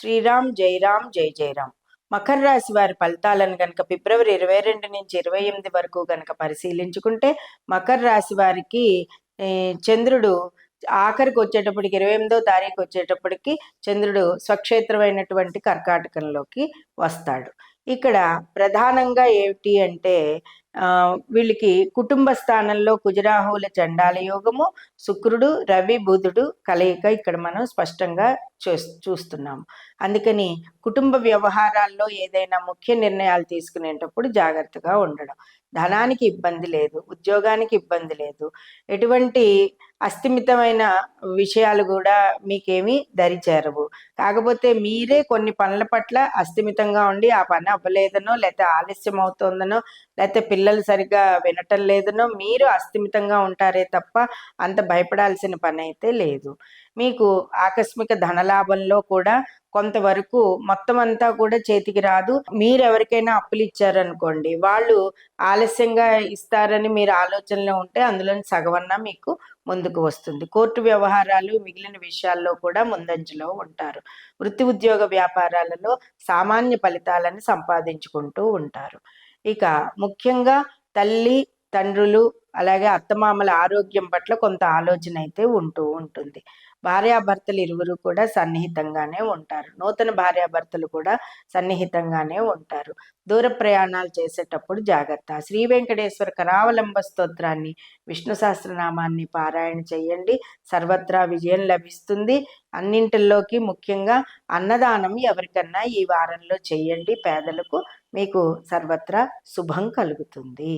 శ్రీరామ్ జై రామ్ జై జై రామ్. మకర రాశి వారి ఫలితాలను కనుక ఫిబ్రవరి 22 నుంచి 28 వరకు కనుక పరిశీలించుకుంటే మకర రాశి వారికి చంద్రుడు ఆఖరికి వచ్చేటప్పటికి 28వ తారీఖు వచ్చేటప్పటికి చంద్రుడు స్వక్షేత్రమైనటువంటి కర్కాటకంలోకి వస్తాడు. ఇక్కడ ప్రధానంగా ఏమిటి అంటే వీళ్ళకి కుటుంబ స్థానంలో కుజరాహువుల చండాల యోగము, శుక్రుడు రవి బుధుడు కలయిక ఇక్కడ మనం స్పష్టంగా చూస్తున్నాము. అందుకని కుటుంబ వ్యవహారాల్లో ఏదైనా ముఖ్య నిర్ణయాలు తీసుకునేటప్పుడు జాగ్రత్తగా ఉండడం. ధనానికి ఇబ్బంది లేదు, ఉద్యోగానికి ఇబ్బంది లేదు, ఎటువంటి అస్థిమితమైన విషయాలు కూడా మీకేమీ దరిచేరవు. కాకపోతే మీరే కొన్ని పనుల పట్ల అస్థిమితంగా ఉండి ఆ పని అవ్వలేదనో, లేకపోతే ఆలస్యం అవుతుందనో, లేకపోతే పిల్లలు సరిగ్గా వినటం లేదనో మీరు అస్థిమితంగా ఉంటారే తప్ప అంత భయపడాల్సిన పని అయితే లేదు. మీకు ఆకస్మిక ధనలాభంలో కూడా కొంతవరకు, మొత్తం అంతా కూడా చేతికి రాదు. మీరు ఎవరికైనా అప్పులు ఇచ్చారనుకోండి, వాళ్ళు ఆలస్యంగా ఇస్తారని మీరు ఆలోచనలో ఉంటే అందులోని సగవన్నా మీకు ముందుకు వస్తుంది. కోర్టు వ్యవహారాలు మిగిలిన విషయాల్లో కూడా ముందంజలో ఉంటారు. వృత్తి ఉద్యోగ వ్యాపారాలలో సామాన్య ఫలితాలను సంపాదించుకుంటూ ఉంటారు. ఇక ముఖ్యంగా తల్లి తండ్రులు అలాగే అత్తమామల ఆరోగ్యం పట్ల కొంత ఆలోచన అయితే ఉంటూ ఉంటుంది. భార్యాభర్తలు ఇరువురు కూడా సన్నిహితంగానే ఉంటారు. నూతన భార్యాభర్తలు కూడా సన్నిహితంగానే ఉంటారు. దూర ప్రయాణాలు చేసేటప్పుడు జాగ్రత్త. శ్రీ వెంకటేశ్వర కరావలంబ స్తోత్రాన్ని, విష్ణు సహస్రనామాన్ని పారాయణ చేయండి. సర్వత్రా విజయం లభిస్తుంది. అన్నింటిలోకి ముఖ్యంగా అన్నదానం ఎవరికన్నా ఈ వారంలో చేయండి పేదలకు. మీకు సర్వత్రా శుభం కలుగుతుంది.